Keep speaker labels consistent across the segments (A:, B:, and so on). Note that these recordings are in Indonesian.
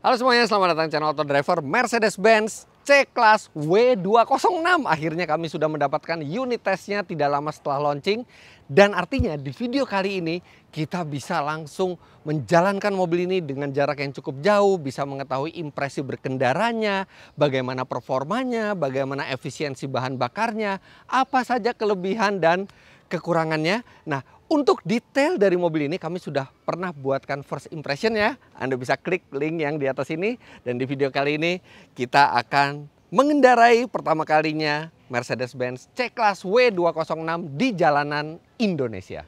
A: Halo semuanya, selamat datang di channel Auto Driver Mercedes-Benz C-Class W206. Akhirnya kami sudah mendapatkan unit testnya tidak lama setelah launching. Dan artinya di video kali ini kita bisa langsung menjalankan mobil ini dengan jarak yang cukup jauh. Bisa mengetahui impresi berkendaranya, bagaimana performanya, bagaimana efisiensi bahan bakarnya, apa saja kelebihan dan kekurangannya. Nah, untuk detail dari mobil ini kami sudah pernah buatkan first impression ya. Anda bisa klik link yang di atas ini. Dan di video kali ini kita akan mengendarai pertama kalinya Mercedes-Benz C-Class W206 di jalanan Indonesia.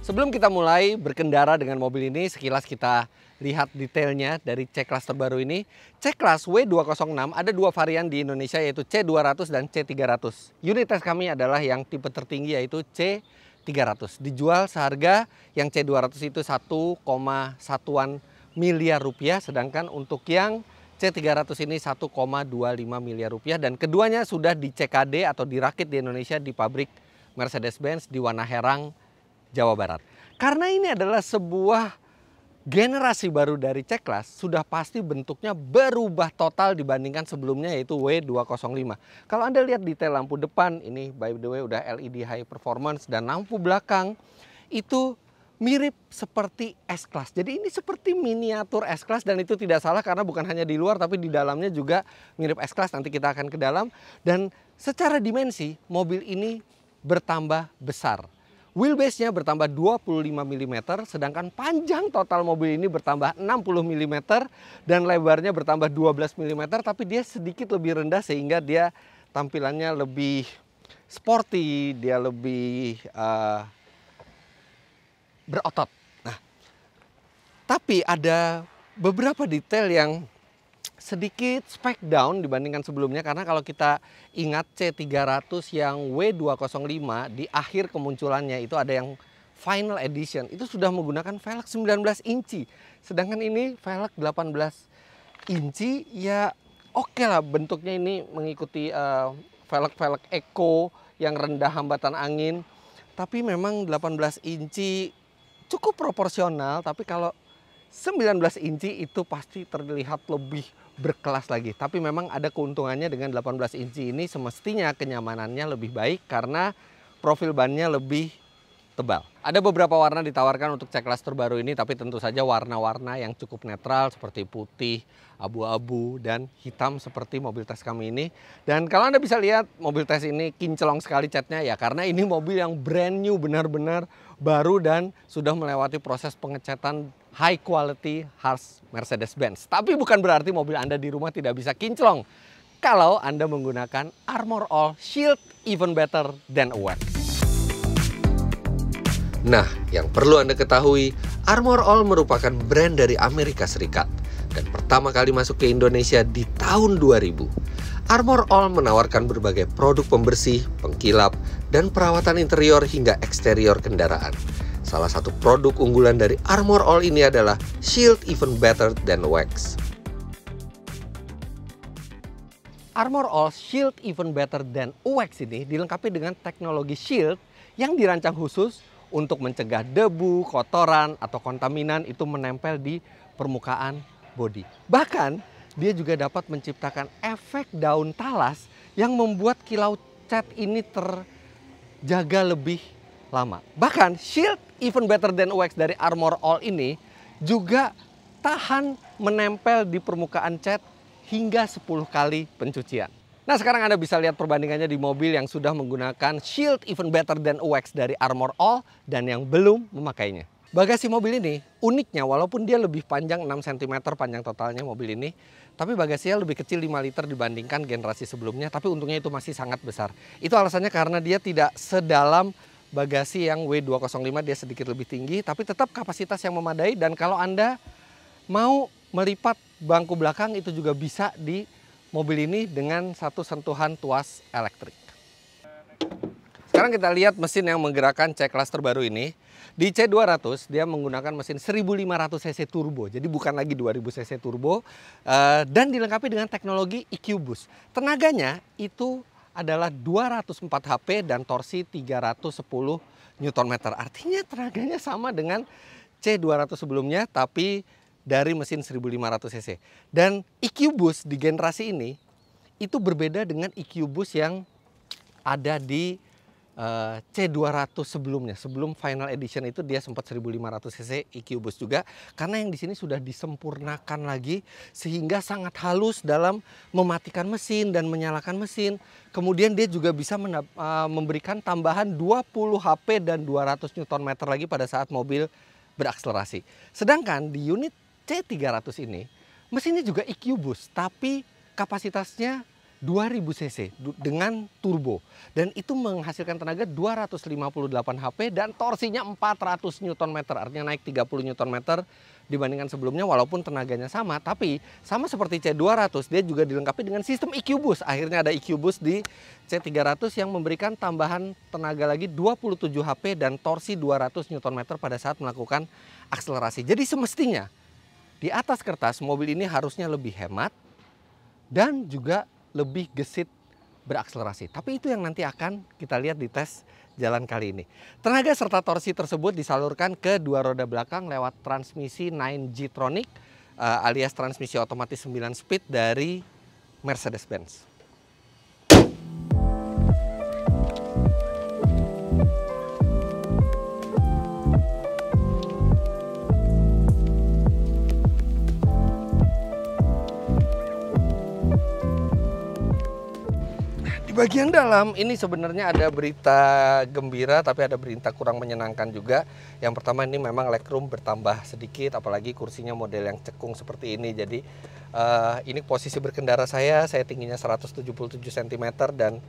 A: Sebelum kita mulai berkendara dengan mobil ini, sekilas kita lihat detailnya dari C-Class terbaru ini. C-Class W206 ada dua varian di Indonesia, yaitu C200 dan C300. Unit tes kami adalah yang tipe tertinggi, yaitu C300. Dijual seharga yang C200 itu 1,1 miliar rupiah, sedangkan untuk yang C300 ini 1,25 miliar rupiah. Dan keduanya sudah di CKD atau dirakit di Indonesia di pabrik Mercedes-Benz di Wana Herang, Jawa Barat. Karena ini adalah sebuah generasi baru dari C-Class, sudah pasti bentuknya berubah total dibandingkan sebelumnya, yaitu W205. Kalau Anda lihat detail lampu depan, ini by the way udah LED high performance, dan lampu belakang itu mirip seperti S-Class. Jadi ini seperti miniatur S-Class, dan itu tidak salah karena bukan hanya di luar tapi di dalamnya juga mirip S-Class. Nanti kita akan ke dalam. Dan secara dimensi mobil ini bertambah besar. Wheelbase-nya bertambah 25 mm, sedangkan panjang total mobil ini bertambah 60 mm dan lebarnya bertambah 12 mm, tapi dia sedikit lebih rendah sehingga dia tampilannya lebih sporty, dia lebih berotot. Nah, tapi ada beberapa detail yang sedikit spec down dibandingkan sebelumnya, karena kalau kita ingat C300 yang W205 di akhir kemunculannya itu ada yang final edition, itu sudah menggunakan velg 19 inci. Sedangkan ini velg 18 inci, ya oke lah bentuknya ini mengikuti velg-velg eco yang rendah hambatan angin. Tapi memang 18 inci cukup proporsional, tapi kalau 19 inci itu pasti terlihat lebih berkelas lagi. Tapi memang ada keuntungannya dengan 18 inci ini, semestinya kenyamanannya lebih baik karena profil bannya lebih tebal. Ada beberapa warna ditawarkan untuk C-Class terbaru ini, tapi tentu saja warna-warna yang cukup netral seperti putih, abu-abu, dan hitam seperti mobil tes kami ini. Dan kalau Anda bisa lihat mobil tes ini kinclong sekali catnya ya, karena ini mobil yang brand new, benar-benar baru dan sudah melewati proses pengecatan high quality harsh Mercedes-Benz. Tapi bukan berarti mobil Anda di rumah tidak bisa kinclong kalau Anda menggunakan Armor All Shield Even Better Than Wax. Nah, yang perlu Anda ketahui, Armor All merupakan brand dari Amerika Serikat dan pertama kali masuk ke Indonesia di tahun 2000. Armor All menawarkan berbagai produk pembersih, pengkilap, dan perawatan interior hingga eksterior kendaraan. Salah satu produk unggulan dari Armor All ini adalah Shield Even Better Than Wax. Armor All Shield Even Better Than Wax ini dilengkapi dengan teknologi shield yang dirancang khusus untuk mencegah debu, kotoran, atau kontaminan itu menempel di permukaan bodi. Bahkan dia juga dapat menciptakan efek daun talas yang membuat kilau cat ini terjaga lebih lama. Bahkan Shield Even Better Than Wax dari Armor All ini juga tahan menempel di permukaan cat hingga 10 kali pencucian. Nah, sekarang Anda bisa lihat perbandingannya di mobil yang sudah menggunakan Shield Even Better Than Wax dari Armor All dan yang belum memakainya. Bagasi mobil ini uniknya, walaupun dia lebih panjang 6 cm panjang totalnya mobil ini, tapi bagasinya lebih kecil 5 liter dibandingkan generasi sebelumnya, tapi untungnya itu masih sangat besar. Itu alasannya karena dia tidak sedalam bagasi yang W205, dia sedikit lebih tinggi, tapi tetap kapasitas yang memadai. Dan kalau Anda mau melipat bangku belakang itu juga bisa di mobil ini dengan satu sentuhan tuas elektrik. Sekarang kita lihat mesin yang menggerakkan C-Class terbaru ini. Di C200 dia menggunakan mesin 1500 cc turbo, jadi bukan lagi 2000 cc turbo, dan dilengkapi dengan teknologi EQ Boost. Tenaganya itu adalah 204 HP dan torsi 310 Nm. Artinya tenaganya sama dengan C200 sebelumnya, tapi dari mesin 1500 cc. Dan EQ Boost di generasi ini itu berbeda dengan EQ Boost yang ada di C200 sebelumnya. Sebelum final edition itu dia sempat 1500 cc EQ Boost juga, karena yang di sini sudah disempurnakan lagi sehingga sangat halus dalam mematikan mesin dan menyalakan mesin. Kemudian dia juga bisa memberikan tambahan 20 HP dan 200 Nm lagi pada saat mobil berakselerasi. Sedangkan di unit C300 ini mesinnya juga EQ Boost, tapi kapasitasnya 2000 cc dengan turbo, dan itu menghasilkan tenaga 258 HP dan torsinya 400 Nm, artinya naik 30 Nm dibandingkan sebelumnya. Walaupun tenaganya sama, tapi sama seperti C200 dia juga dilengkapi dengan sistem EQ Boost. Akhirnya ada EQ Boost di C300 yang memberikan tambahan tenaga lagi 27 HP dan torsi 200 Nm pada saat melakukan akselerasi. Jadi semestinya di atas kertas mobil ini harusnya lebih hemat dan juga lebih gesit berakselerasi. Tapi itu yang nanti akan kita lihat di tes jalan kali ini. Tenaga serta torsi tersebut disalurkan ke dua roda belakang lewat transmisi 9G-tronic alias transmisi otomatis 9 speed dari Mercedes-Benz. Bagian dalam ini sebenarnya ada berita gembira, tapi ada berita kurang menyenangkan juga. Yang pertama, ini memang legroom bertambah sedikit, apalagi kursinya model yang cekung seperti ini. Jadi ini posisi berkendara saya tingginya 177 cm dan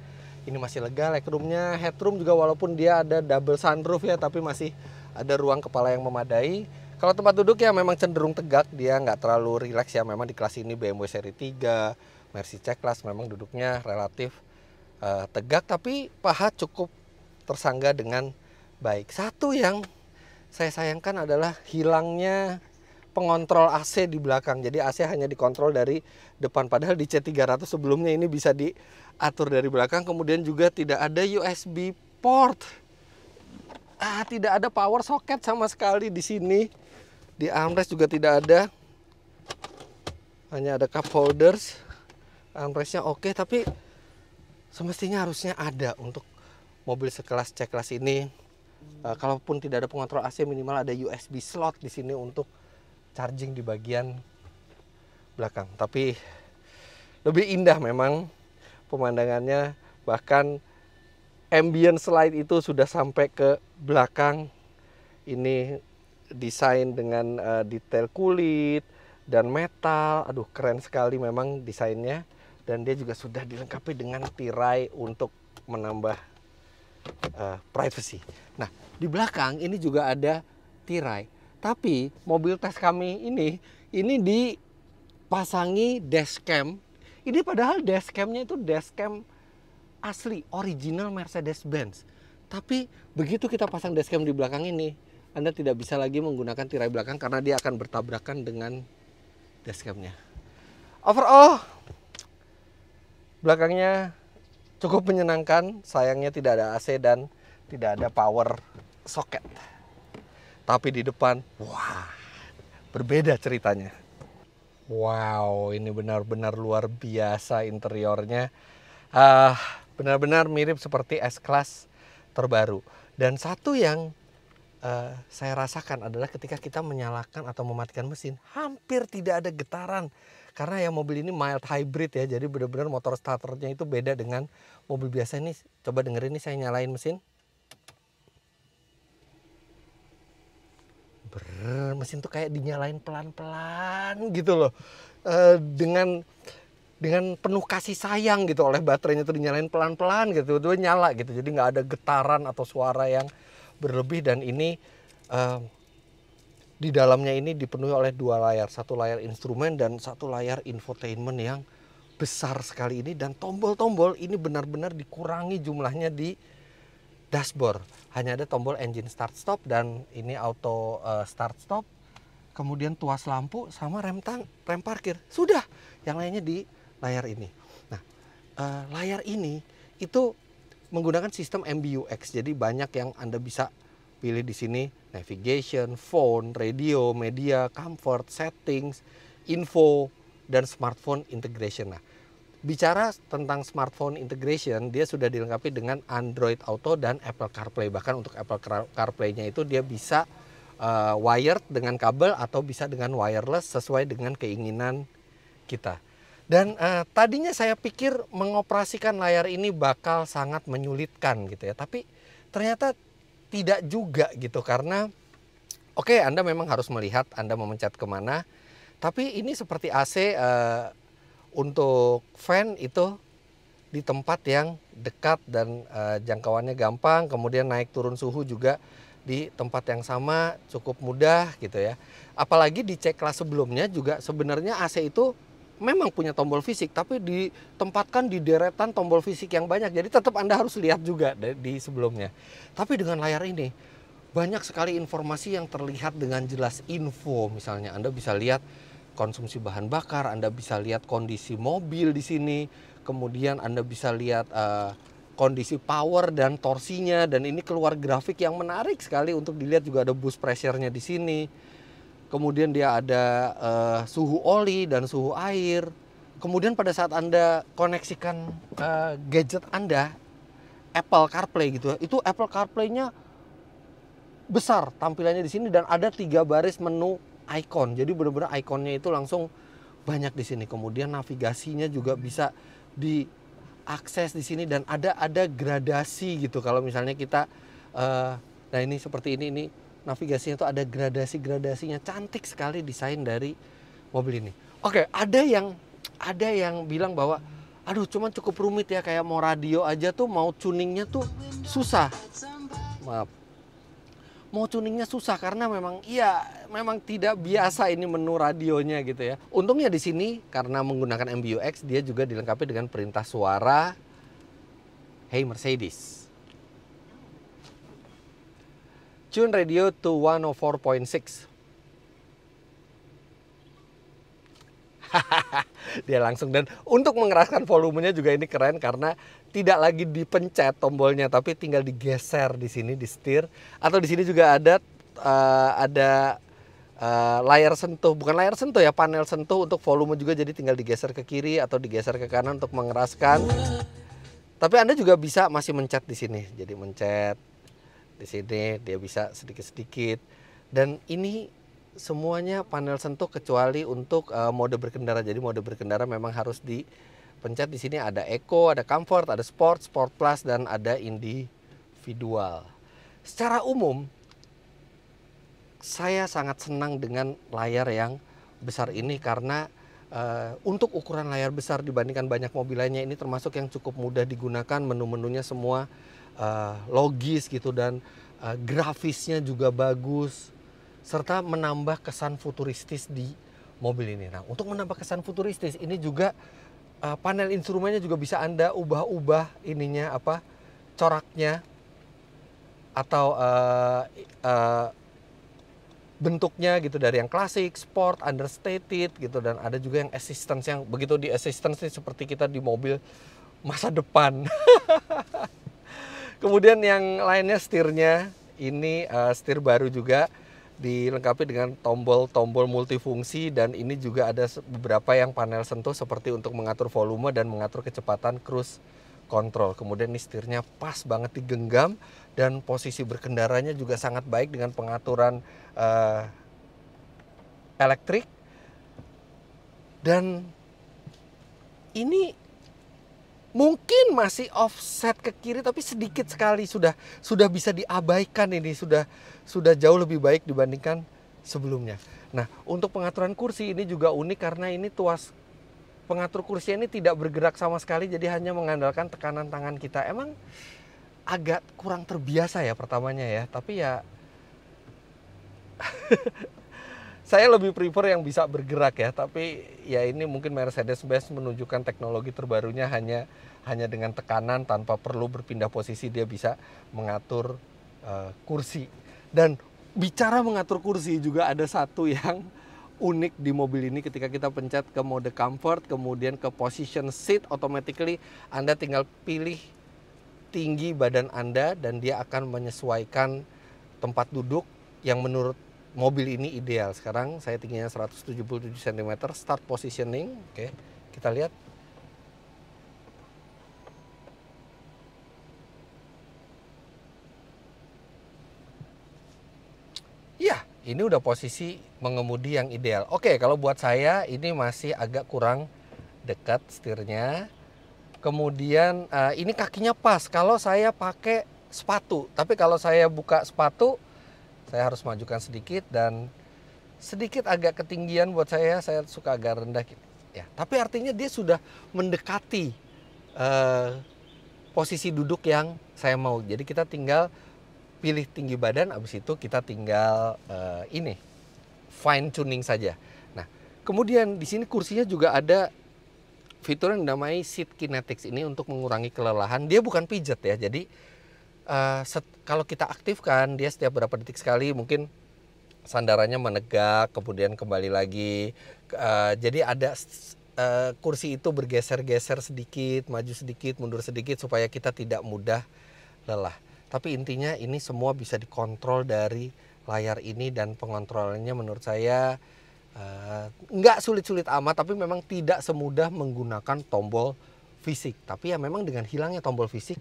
A: ini masih lega legroomnya. Headroom juga walaupun dia ada double sunroof ya, tapi masih ada ruang kepala yang memadai. Kalau tempat duduk ya memang cenderung tegak, dia nggak terlalu rileks ya. Memang di kelas ini BMW seri 3, Mercy C-Class memang duduknya relatif tegak, tapi paha cukup tersangga dengan baik. Satu yang saya sayangkan adalah hilangnya pengontrol AC di belakang. Jadi AC hanya dikontrol dari depan, padahal di C300 sebelumnya ini bisa diatur dari belakang. Kemudian juga tidak ada USB port. Tidak ada power socket sama sekali di sini. Di armrest juga tidak ada. Hanya ada cup holders. Armrestnya oke, tapi semestinya harusnya ada untuk mobil sekelas C-Class ini. Kalaupun tidak ada pengontrol AC, minimal ada USB slot di sini untuk charging di bagian belakang. Tapi lebih indah memang pemandangannya, bahkan ambient light itu sudah sampai ke belakang. Ini desain dengan detail kulit dan metal. Aduh, keren sekali memang desainnya. Dan dia juga sudah dilengkapi dengan tirai untuk menambah privacy. Nah, di belakang ini juga ada tirai. Tapi mobil tes kami ini dipasangi dashcam. Ini padahal dashcamnya itu dashcam asli, original Mercedes-Benz. Tapi begitu kita pasang dashcam di belakang ini, Anda tidak bisa lagi menggunakan tirai belakang karena dia akan bertabrakan dengan dashcamnya. Overall, belakangnya cukup menyenangkan, sayangnya tidak ada AC dan tidak ada power socket. Tapi di depan, wah, berbeda ceritanya. Wow, ini benar-benar luar biasa interiornya. Benar-benar mirip seperti S-Class terbaru. Dan satu yang saya rasakan adalah ketika kita menyalakan atau mematikan mesin, hampir tidak ada getaran. Karena ya mobil ini mild hybrid ya, jadi benar-benar motor starternya itu beda dengan mobil biasa ini. Coba dengerin nih, saya nyalain mesin. Mesin tuh kayak dinyalain pelan-pelan gitu loh. Dengan penuh kasih sayang gitu, oleh baterainya tuh dinyalain pelan-pelan gitu, itu nyala gitu. Jadi nggak ada getaran atau suara yang berlebih. Dan ini di dalamnya ini dipenuhi oleh dua layar, satu layar instrumen dan satu layar infotainment yang besar sekali ini, dan tombol-tombol ini benar-benar dikurangi jumlahnya di dashboard. Hanya ada tombol engine start stop dan ini auto start stop. Kemudian tuas lampu sama rem parkir. Sudah, yang lainnya di layar ini. Nah, layar ini itu menggunakan sistem MBUX. Jadi banyak yang Anda bisa pilih di sini: navigation, phone, radio, media, comfort, settings, info, dan smartphone integration. Nah, bicara tentang smartphone integration, dia sudah dilengkapi dengan Android Auto dan Apple CarPlay. Bahkan untuk Apple CarPlay-nya itu dia bisa wired dengan kabel atau bisa dengan wireless sesuai dengan keinginan kita. Dan tadinya saya pikir mengoperasikan layar ini bakal sangat menyulitkan gitu ya, tapi ternyata tidak juga gitu, karena oke, Anda memang harus melihat Anda memencet kemana, tapi ini seperti AC untuk fan itu di tempat yang dekat dan jangkauannya gampang, kemudian naik turun suhu juga di tempat yang sama cukup mudah gitu ya. Apalagi di C-Class sebelumnya juga sebenarnya AC itu memang punya tombol fisik, tapi ditempatkan di deretan tombol fisik yang banyak. Jadi tetap Anda harus lihat juga di sebelumnya. Tapi dengan layar ini banyak sekali informasi yang terlihat dengan jelas. Info misalnya, Anda bisa lihat konsumsi bahan bakar, Anda bisa lihat kondisi mobil di sini, kemudian Anda bisa lihat kondisi power dan torsinya, dan ini keluar grafik yang menarik sekali untuk dilihat. Juga ada boost pressure-nya di sini. Kemudian dia ada suhu oli dan suhu air. Kemudian pada saat Anda koneksikan gadget Anda, Apple CarPlay gitu ya, itu Apple CarPlay-nya besar tampilannya di sini dan ada 3 baris menu icon. Jadi benar-benar ikonnya itu langsung banyak di sini. Kemudian navigasinya juga bisa diakses di sini dan ada gradasi gitu. Kalau misalnya kita nah ini seperti ini navigasinya itu ada gradasinya, cantik sekali desain dari mobil ini. Oke, ada yang bilang bahwa aduh cuman cukup rumit ya, kayak mau radio aja tuh mau tuningnya tuh susah. Maaf. Mau tuningnya susah karena memang tidak biasa ini menu radionya gitu ya. Untungnya di sini karena menggunakan MBUX dia juga dilengkapi dengan perintah suara Hey Mercedes. Tune radio to 104.6. Dia langsung, dan untuk mengeraskan volumenya juga ini keren karena tidak lagi dipencet tombolnya tapi tinggal digeser di sini di setir, atau di sini juga ada layar sentuh, bukan layar sentuh ya, panel sentuh untuk volume juga, jadi tinggal digeser ke kiri atau digeser ke kanan untuk mengeraskan. Tapi Anda juga bisa masih mencet di sini, jadi mencet di sini dia bisa sedikit-sedikit, dan ini semuanya panel sentuh kecuali untuk mode berkendara. Jadi mode berkendara memang harus dipencet. Di sini ada Eco, ada Comfort, ada Sport, Sport Plus, dan ada Individual. Secara umum saya sangat senang dengan layar yang besar ini karena untuk ukuran layar besar dibandingkan banyak mobil lainnya, ini termasuk yang cukup mudah digunakan. Menu-menunya semua logis gitu, dan grafisnya juga bagus, serta menambah kesan futuristis di mobil ini. Nah, untuk menambah kesan futuristis ini juga panel instrumennya juga bisa Anda ubah-ubah ininya coraknya atau bentuknya gitu, dari yang klasik, sport, understated gitu, dan ada juga yang assistance, yang begitu di assistance ini seperti kita di mobil masa depan. Kemudian yang lainnya, setirnya ini setir baru juga dilengkapi dengan tombol-tombol multifungsi, dan ini juga ada beberapa yang panel sentuh seperti untuk mengatur volume dan mengatur kecepatan cruise control. Kemudian ini setirnya pas banget digenggam, dan posisi berkendaranya juga sangat baik dengan pengaturan elektrik. Dan ini mungkin masih offset ke kiri tapi sedikit sekali, sudah bisa diabaikan. Ini sudah jauh lebih baik dibandingkan sebelumnya. Nah, untuk pengaturan kursi ini juga unik karena ini tuas pengatur kursi ini tidak bergerak sama sekali, jadi hanya mengandalkan tekanan tangan kita. Emang agak kurang terbiasa ya pertamanya ya, tapi ya Saya lebih prefer yang bisa bergerak ya, tapi ya ini mungkin Mercedes-Benz menunjukkan teknologi terbarunya hanya dengan tekanan tanpa perlu berpindah posisi dia bisa mengatur kursi. Dan bicara mengatur kursi juga ada satu yang unik di mobil ini ketika kita pencet ke mode comfort kemudian ke position seat automatically Anda tinggal pilih tinggi badan Anda dan dia akan menyesuaikan tempat duduk yang menurut mobil ini ideal. Sekarang saya tingginya 177 cm, start positioning. Oke, kita lihat. Ya, ini udah posisi mengemudi yang ideal. Oke, kalau buat saya ini masih agak kurang dekat setirnya. Kemudian ini kakinya pas kalau saya pakai sepatu. Tapi kalau saya buka sepatu, saya harus majukan sedikit dan sedikit agak ketinggian buat saya suka agak rendah gitu. Ya, tapi artinya dia sudah mendekati posisi duduk yang saya mau. Jadi kita tinggal pilih tinggi badan, abis itu kita tinggal ini fine tuning saja. Nah, kemudian di sini kursinya juga ada fitur yang dinamai seat kinetics ini untuk mengurangi kelelahan. Dia bukan pijat ya, jadi kalau kita aktifkan dia setiap berapa detik sekali mungkin sandarannya menegak kemudian kembali lagi. Jadi ada kursi itu bergeser-geser sedikit, maju sedikit, mundur sedikit supaya kita tidak mudah lelah. Tapi intinya ini semua bisa dikontrol dari layar ini dan pengontrolannya menurut saya nggak sulit-sulit amat, tapi memang tidak semudah menggunakan tombol fisik. Tapi ya memang dengan hilangnya tombol fisik,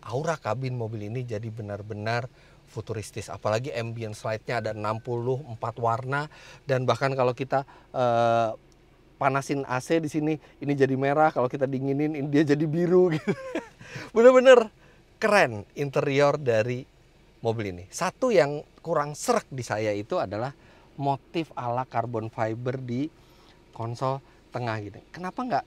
A: aura kabin mobil ini jadi benar-benar futuristis. Apalagi ambience light-nya ada 64 warna dan bahkan kalau kita panasin AC di sini ini jadi merah, kalau kita dinginin ini dia jadi biru gitu. Bener-bener keren interior dari mobil ini. Satu yang kurang srek di saya itu adalah motif ala carbon fiber di konsol tengah gitu. Kenapa nggak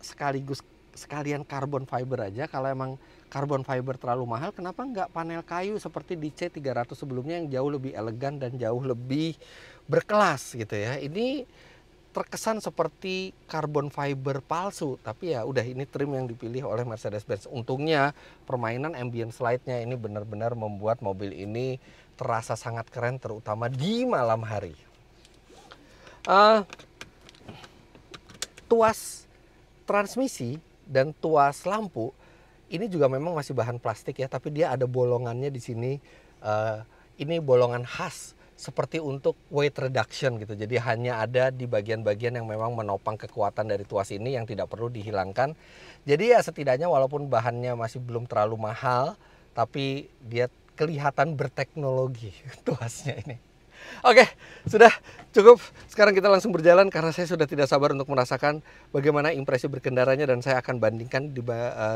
A: sekalian carbon fiber aja? Kalau emang carbon fiber terlalu mahal, kenapa nggak panel kayu seperti di C300 sebelumnya yang jauh lebih elegan dan jauh lebih berkelas gitu ya. Ini terkesan seperti carbon fiber palsu, tapi ya udah ini trim yang dipilih oleh Mercedes-Benz. Untungnya permainan ambience light-nya ini benar-benar membuat mobil ini terasa sangat keren, terutama di malam hari. Tuas transmisi dan tuas lampu ini juga memang masih bahan plastik ya, tapi dia ada bolongannya di sini. Ini bolongan khas seperti untuk weight reduction gitu. Jadi hanya ada di bagian-bagian yang memang menopang kekuatan dari tuas ini yang tidak perlu dihilangkan. Jadi ya setidaknya walaupun bahannya masih belum terlalu mahal, tapi dia kelihatan berteknologi tuasnya ini. Oke, sudah cukup. Sekarang kita langsung berjalan karena saya sudah tidak sabar untuk merasakan bagaimana impresi berkendaranya dan saya akan bandingkan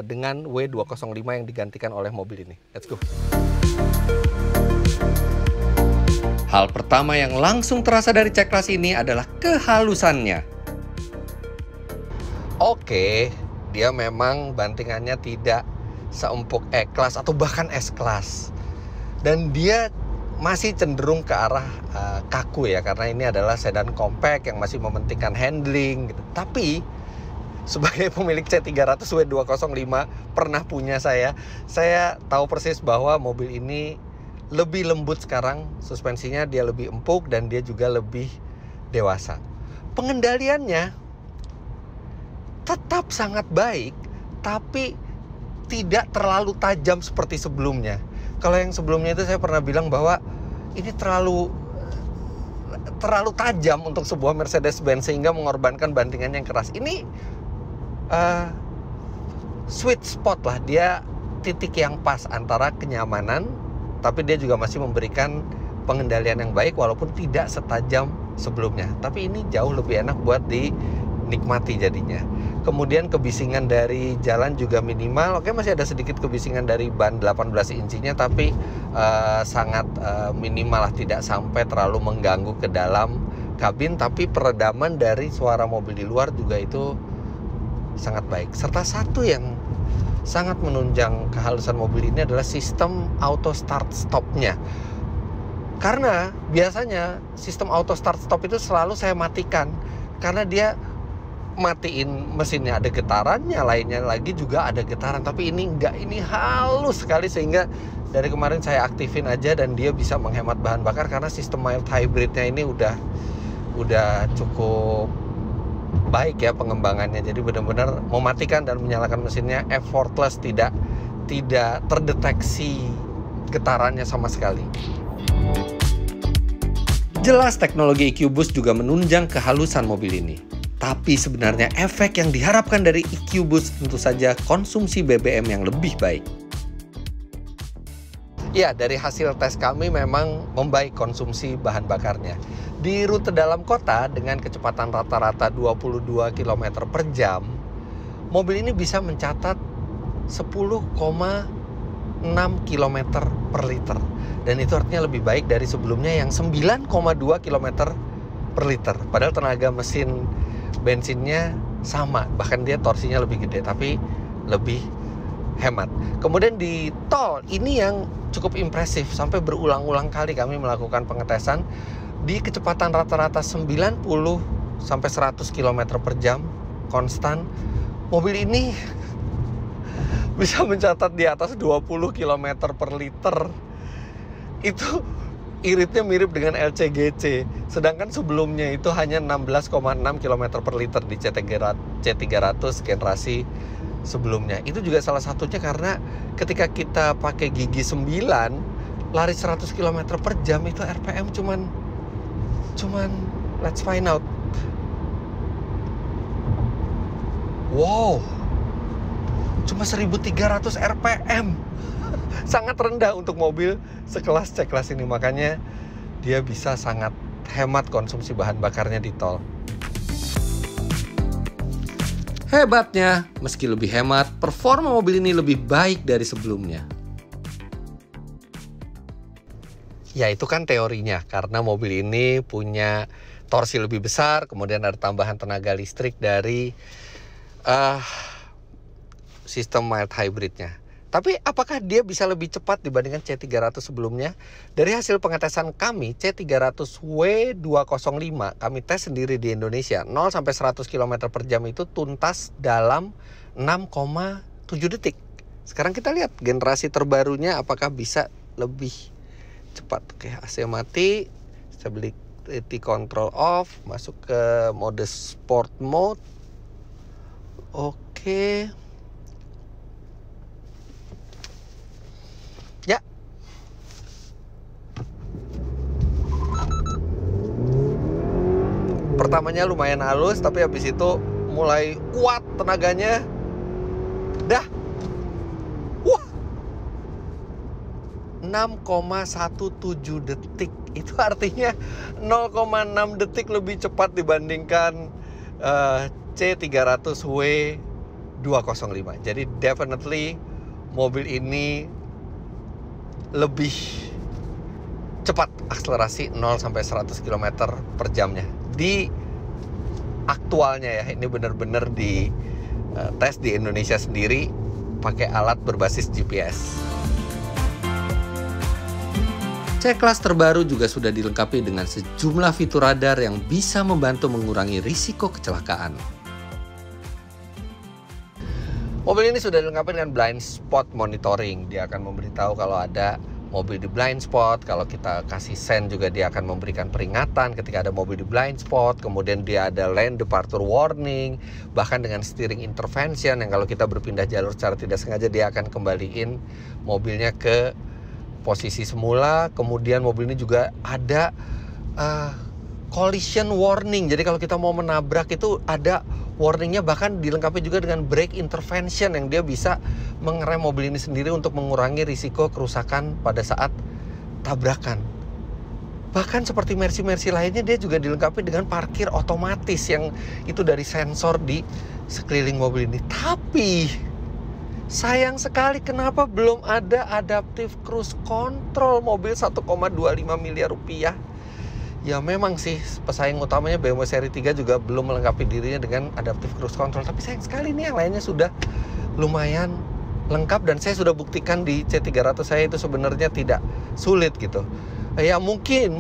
A: dengan W205 yang digantikan oleh mobil ini. Let's go. Hal pertama yang langsung terasa dari C-Class ini adalah kehalusannya. Oke, dia memang bantingannya tidak seempuk E-Class atau bahkan S-Class. Dan dia masih cenderung ke arah kaku ya, karena ini adalah sedan compact yang masih mementingkan handling gitu. Tapi sebagai pemilik C300 W205 pernah punya saya tahu persis bahwa mobil ini lebih lembut sekarang, suspensinya dia lebih empuk dan dia juga lebih dewasa. Pengendaliannya tetap sangat baik, tapi tidak terlalu tajam seperti sebelumnya. Kalau yang sebelumnya itu saya pernah bilang bahwa ini terlalu tajam untuk sebuah Mercedes-Benz sehingga mengorbankan bantingan yang keras. Ini sweet spot lah, dia titik yang pas antara kenyamanan tapi dia juga masih memberikan pengendalian yang baik walaupun tidak setajam sebelumnya. Tapi ini jauh lebih enak buat dinikmati jadinya. Kemudian kebisingan dari jalan juga minimal. Oke, masih ada sedikit kebisingan dari ban 18 inchinya tapi sangat minimal lah, tidak sampai terlalu mengganggu ke dalam kabin. Tapi peredaman dari suara mobil di luar juga itu sangat baik. Serta satu yang sangat menunjang kehalusan mobil ini adalah sistem auto start stopnya. Karena biasanya sistem auto start stop itu selalu saya matikan, karena dia matiin mesinnya ada getaran, nyalainnya lagi juga ada getaran. Tapi ini enggak, ini halus sekali sehingga dari kemarin saya aktifin aja dan dia bisa menghemat bahan bakar karena sistem mild hybridnya ini udah cukup baik ya pengembangannya. Jadi benar-benar mematikan dan menyalakan mesinnya effortless, tidak terdeteksi getarannya sama sekali. Jelas teknologi EQ Boost juga menunjang kehalusan mobil ini. Tapi sebenarnya efek yang diharapkan dari EQ Boost tentu saja konsumsi BBM yang lebih baik. Ya, dari hasil tes kami memang membaik konsumsi bahan bakarnya. Di rute dalam kota dengan kecepatan rata-rata 22 km per jam, mobil ini bisa mencatat 10,6 km per liter. Dan itu artinya lebih baik dari sebelumnya yang 9,2 km per liter. Padahal tenaga mesin bensinnya sama, bahkan dia torsinya lebih gede, tapi lebih hemat. Kemudian di tol, ini yang cukup impresif. Sampai berulang-ulang kali kami melakukan pengetesan di kecepatan rata-rata 90 sampai 100 km per jam konstan. Mobil ini bisa mencatat di atas 20 km per liter. Itu iritnya mirip dengan LCGC. Sedangkan sebelumnya itu hanya 16,6 km per liter di C300 generasi sebelumnya. Itu juga salah satunya karena ketika kita pakai gigi 9, lari 100 km per jam itu RPM cuman let's find out. Wow. Cuma 1300 RPM. Sangat rendah untuk mobil sekelas C-Class ini. Makanya dia bisa sangat hemat konsumsi bahan bakarnya di tol. Hebatnya, meski lebih hemat, performa mobil ini lebih baik dari sebelumnya. Ya itu kan teorinya, karena mobil ini punya torsi lebih besar, kemudian ada tambahan tenaga listrik dari sistem mild hybridnya. Tapi apakah dia bisa lebih cepat dibandingkan C300 sebelumnya? Dari hasil pengetesan kami, C300W205, kami tes sendiri di Indonesia, 0 sampai 100 km per jam itu tuntas dalam 6,7 detik. Sekarang kita lihat generasi terbarunya apakah bisa lebih cepat. Oke, AC mati, stability control off, masuk ke mode sport mode. Oke. Ya. Pertamanya lumayan halus, tapi habis itu mulai kuat tenaganya. Dah. Wah. 6,17 detik. Itu artinya 0,6 detik lebih cepat dibandingkan C300W205. Jadi definitely mobil ini lebih cepat akselerasi 0 sampai 100 km per jamnya. Di aktualnya ya, ini benar-benar di tes di Indonesia sendiri pakai alat berbasis GPS. C-Class terbaru juga sudah dilengkapi dengan sejumlah fitur radar yang bisa membantu mengurangi risiko kecelakaan. Mobil ini sudah dilengkapi dengan blind spot monitoring. Dia akan memberitahu kalau ada mobil di blind spot. Kalau kita kasih sen juga dia akan memberikan peringatan ketika ada mobil di blind spot. Kemudian dia ada lane departure warning. Bahkan dengan steering intervention yang kalau kita berpindah jalur secara tidak sengaja dia akan kembaliin mobilnya ke posisi semula. Kemudian mobil ini juga ada collision warning. Jadi kalau kita mau menabrak itu ada warningnya, bahkan dilengkapi juga dengan brake intervention yang dia bisa mengerem mobil ini sendiri untuk mengurangi risiko kerusakan pada saat tabrakan. Bahkan seperti Mercy lainnya dia juga dilengkapi dengan parkir otomatis yang itu dari sensor di sekeliling mobil ini. Tapi sayang sekali kenapa belum ada adaptive cruise control mobil 1,25 miliar rupiah. Ya memang sih pesaing utamanya BMW seri 3 juga belum melengkapi dirinya dengan adaptive cruise control. Tapi sayang sekali nih yang lainnya sudah lumayan lengkap dan saya sudah buktikan di C300 saya itu sebenarnya tidak sulit gitu. Ya mungkin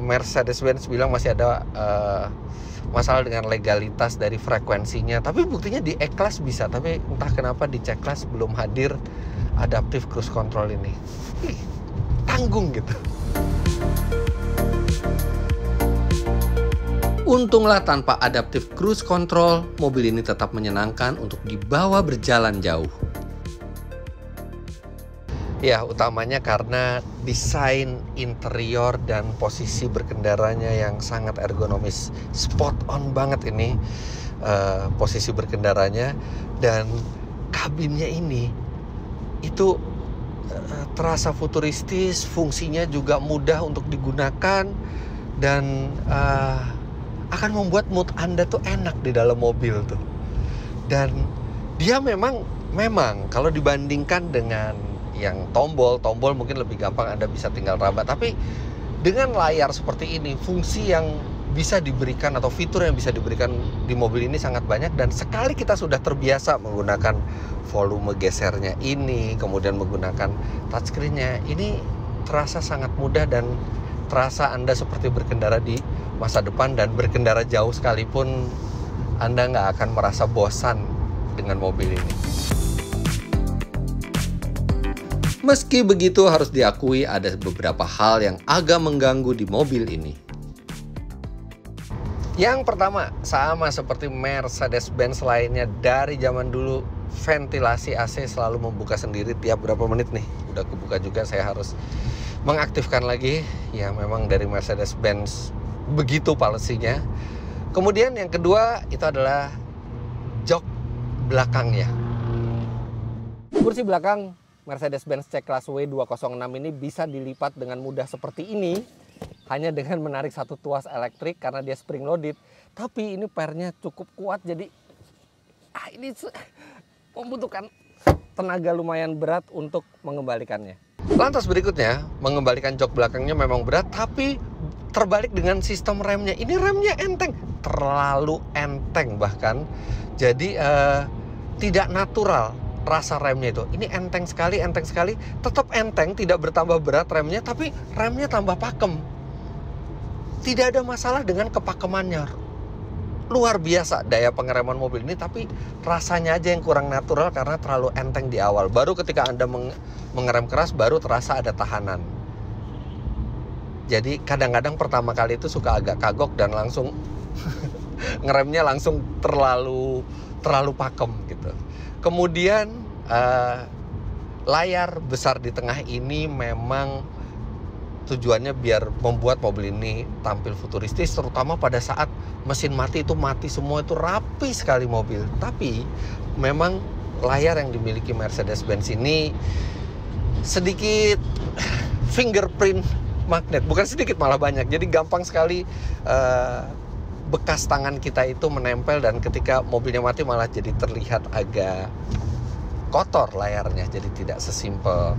A: Mercedes-Benz bilang masih ada masalah dengan legalitas dari frekuensinya, tapi buktinya di E-Class bisa, tapi entah kenapa di C-Class belum hadir adaptive cruise control ini. Tanggung gitu. Untunglah tanpa adaptive cruise control, mobil ini tetap menyenangkan untuk dibawa berjalan jauh. Ya, utamanya karena desain interior dan posisi berkendaranya yang sangat ergonomis. Spot on banget ini posisi berkendaranya, dan kabinnya ini itu terasa futuristis, fungsinya juga mudah untuk digunakan, dan akan membuat mood Anda tuh enak di dalam mobil tuh. Dan dia memang kalau dibandingkan dengan yang tombol mungkin lebih gampang, Anda bisa tinggal raba. Tapi dengan layar seperti ini, fungsi yang bisa diberikan atau fitur yang bisa diberikan di mobil ini sangat banyak. Dan sekali kita sudah terbiasa menggunakan volume gesernya ini, kemudian menggunakan touchscreen-nya, ini terasa sangat mudah dan terasa Anda seperti berkendara di masa depan. Dan berkendara jauh sekalipun Anda nggak akan merasa bosan dengan mobil ini. Meski begitu, harus diakui ada beberapa hal yang agak mengganggu di mobil ini. Yang pertama, sama seperti Mercedes-Benz lainnya dari zaman dulu, ventilasi AC selalu membuka sendiri tiap berapa menit nih. Udah kebuka juga, saya harus mengaktifkan lagi. Ya memang dari Mercedes-Benz begitu policy-nya. Kemudian yang kedua itu adalah jok belakangnya. Kursi belakang Mercedes-Benz C-Class W206 ini bisa dilipat dengan mudah seperti ini, hanya dengan menarik satu tuas elektrik karena dia spring loaded. Tapi ini pernya cukup kuat, jadi ini membutuhkan tenaga lumayan berat untuk mengembalikannya. Lantas berikutnya, mengembalikan jok belakangnya memang berat, tapi terbalik dengan sistem remnya. Ini remnya enteng, terlalu enteng bahkan. Jadi tidak natural rasa remnya itu. Ini enteng sekali, tetap enteng, tidak bertambah berat remnya, tapi remnya tambah pakem. Tidak ada masalah dengan kepakemannya. Luar biasa daya pengereman mobil ini, tapi rasanya aja yang kurang natural karena terlalu enteng di awal. Baru ketika Anda mengerem keras, baru terasa ada tahanan. Jadi kadang-kadang pertama kali itu suka agak kagok dan langsung ngeremnya langsung terlalu pakem gitu. Kemudian layar besar di tengah ini memang tujuannya biar membuat mobil ini tampil futuristis, terutama pada saat mesin mati semua itu rapi sekali mobil. Tapi memang layar yang dimiliki Mercedes-Benz ini sedikit fingerprint magnet, bukan sedikit malah banyak. Jadi gampang sekali bekas tangan kita itu menempel, dan ketika mobilnya mati malah jadi terlihat agak kotor layarnya. Jadi tidak sesimpel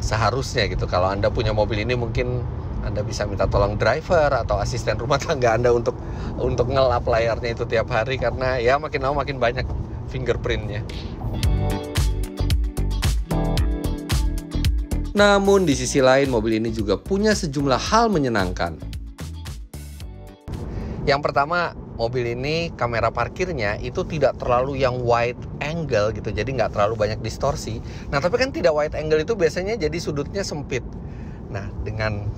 A: seharusnya gitu. Kalau Anda punya mobil ini, mungkin Anda bisa minta tolong driver atau asisten rumah tangga Anda untuk ngelap layarnya itu tiap hari, karena ya makin lama makin banyak fingerprintnya. Namun di sisi lain, mobil ini juga punya sejumlah hal menyenangkan. Yang pertama, mobil ini kamera parkirnya itu tidak terlalu yang wide angle gitu, jadi nggak terlalu banyak distorsi. Nah, tapi kan tidak wide angle itu biasanya jadi sudutnya sempit. Nah, dengan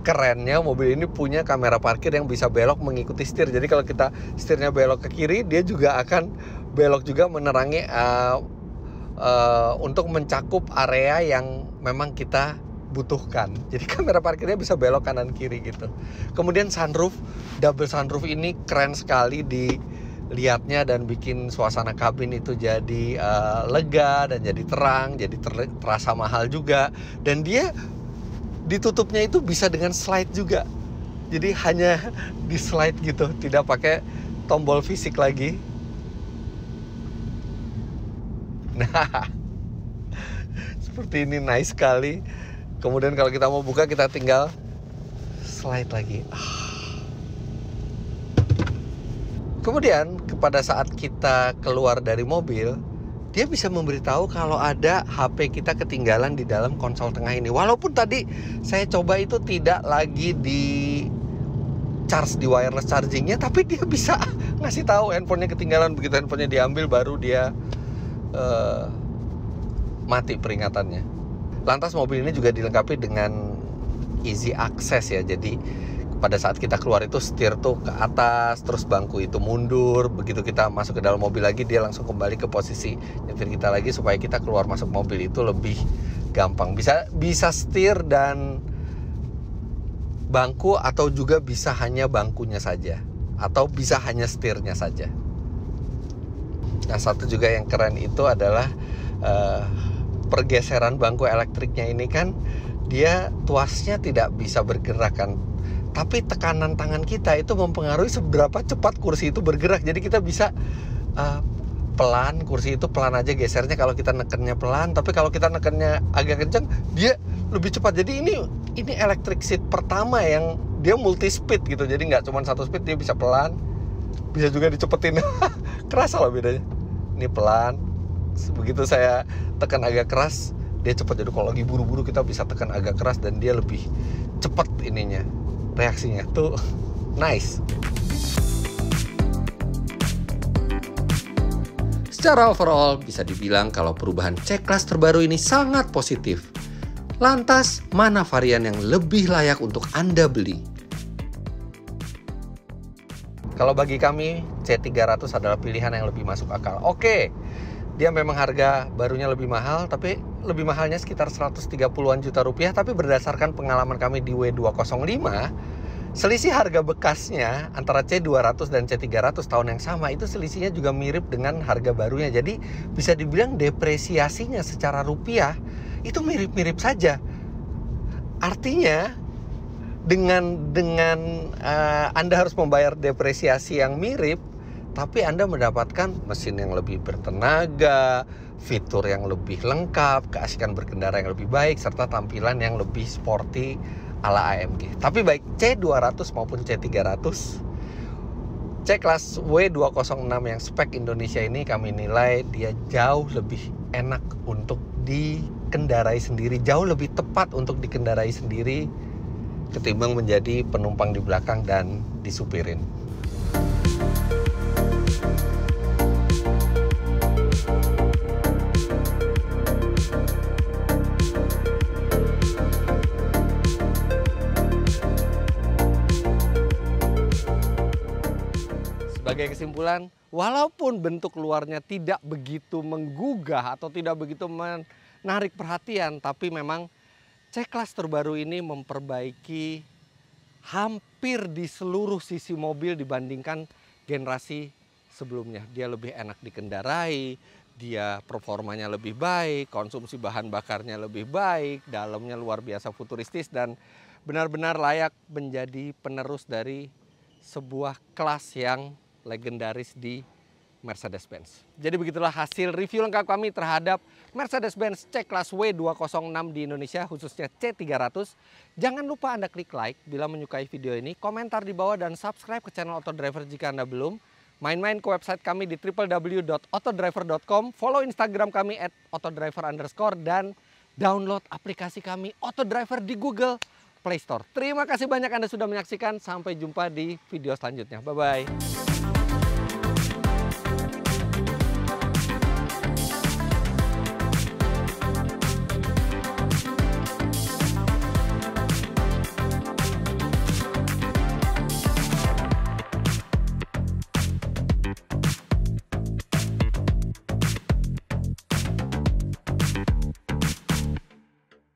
A: kerennya mobil ini punya kamera parkir yang bisa belok mengikuti setir. Jadi kalau kita setirnya belok ke kiri, dia juga akan belok juga menerangi untuk mencakup area yang memang kita butuhkan. Jadi kamera parkirnya bisa belok kanan kiri gitu. Kemudian sunroof, double sunroof ini keren sekali dilihatnya dan bikin suasana kabin itu jadi lega dan jadi terang, jadi terasa mahal juga. Dan dia ditutupnya itu bisa dengan slide juga. Jadi hanya di slide gitu, tidak pakai tombol fisik lagi. Nah, seperti ini, nice sekali. Kemudian kalau kita mau buka, kita tinggal slide lagi. Kemudian pada saat kita keluar dari mobil, dia bisa memberitahu kalau ada HP kita ketinggalan di dalam konsol tengah ini. Walaupun tadi saya coba itu tidak lagi di charge di wireless chargingnya, tapi dia bisa ngasih tahu handphonenya ketinggalan. Begitu handphonenya diambil baru dia mati peringatannya. Lantas mobil ini juga dilengkapi dengan easy access ya. Jadi pada saat kita keluar itu setir tuh ke atas, terus bangku itu mundur. Begitu kita masuk ke dalam mobil lagi, dia langsung kembali ke posisi nyetir kita lagi supaya kita keluar masuk mobil itu lebih gampang. Bisa setir dan bangku, atau juga bisa hanya bangkunya saja, atau bisa hanya setirnya saja. Nah, satu juga yang keren itu adalah pergeseran bangku elektriknya ini kan dia tuasnya tidak bisa bergerak kan. Tapi tekanan tangan kita itu mempengaruhi seberapa cepat kursi itu bergerak. Jadi kita bisa pelan, kursi itu pelan aja gesernya kalau kita nekennya pelan. Tapi kalau kita nekennya agak kencang, dia lebih cepat. Jadi ini electric seat pertama yang dia multi speed gitu. Jadi nggak cuma satu speed, dia bisa pelan, bisa juga dicepetin. Kerasa lah bedanya. Ini pelan. Begitu saya tekan agak keras, dia cepat. Jadi kalau lagi buru-buru kita bisa tekan agak keras dan dia lebih cepat ininya. Reaksinya tuh nice. Secara overall bisa dibilang kalau perubahan C-Class terbaru ini sangat positif. Lantas, mana varian yang lebih layak untuk Anda beli? Kalau bagi kami, C300 adalah pilihan yang lebih masuk akal. Oke, dia memang harga barunya lebih mahal, tapi lebih mahalnya sekitar 130-an juta rupiah. Tapi berdasarkan pengalaman kami di W205, selisih harga bekasnya antara C200 dan C300 tahun yang sama itu selisihnya juga mirip dengan harga barunya. Jadi bisa dibilang depresiasinya secara rupiah itu mirip-mirip saja. Artinya dengan Anda harus membayar depresiasi yang mirip, tapi Anda mendapatkan mesin yang lebih bertenaga, fitur yang lebih lengkap, keasikan berkendara yang lebih baik, serta tampilan yang lebih sporty ala AMG. Tapi baik C200 maupun C300, C-Class W206 yang spek Indonesia ini kami nilai dia jauh lebih enak untuk dikendarai sendiri, jauh lebih tepat untuk dikendarai sendiri ketimbang menjadi penumpang di belakang dan disupirin. Sebagai kesimpulan, walaupun bentuk luarnya tidak begitu menggugah atau tidak begitu menarik perhatian, tapi memang C-Class terbaru ini memperbaiki hampir di seluruh sisi mobil dibandingkan generasi sebelumnya. Dia lebih enak dikendarai, dia performanya lebih baik, konsumsi bahan bakarnya lebih baik, dalamnya luar biasa futuristis, dan benar-benar layak menjadi penerus dari sebuah kelas yang legendaris di Mercedes-Benz. Jadi begitulah hasil review lengkap kami terhadap Mercedes-Benz C-Class W206 di Indonesia, khususnya C300. Jangan lupa Anda klik like bila menyukai video ini, komentar di bawah, dan subscribe ke channel Autodriver jika Anda belum. Main-main ke website kami di www.autodriver.com, follow Instagram kami @autodriver_, dan download aplikasi kami Autodriver di Google Play Store. Terima kasih banyak Anda sudah menyaksikan, sampai jumpa di video selanjutnya. Bye-bye.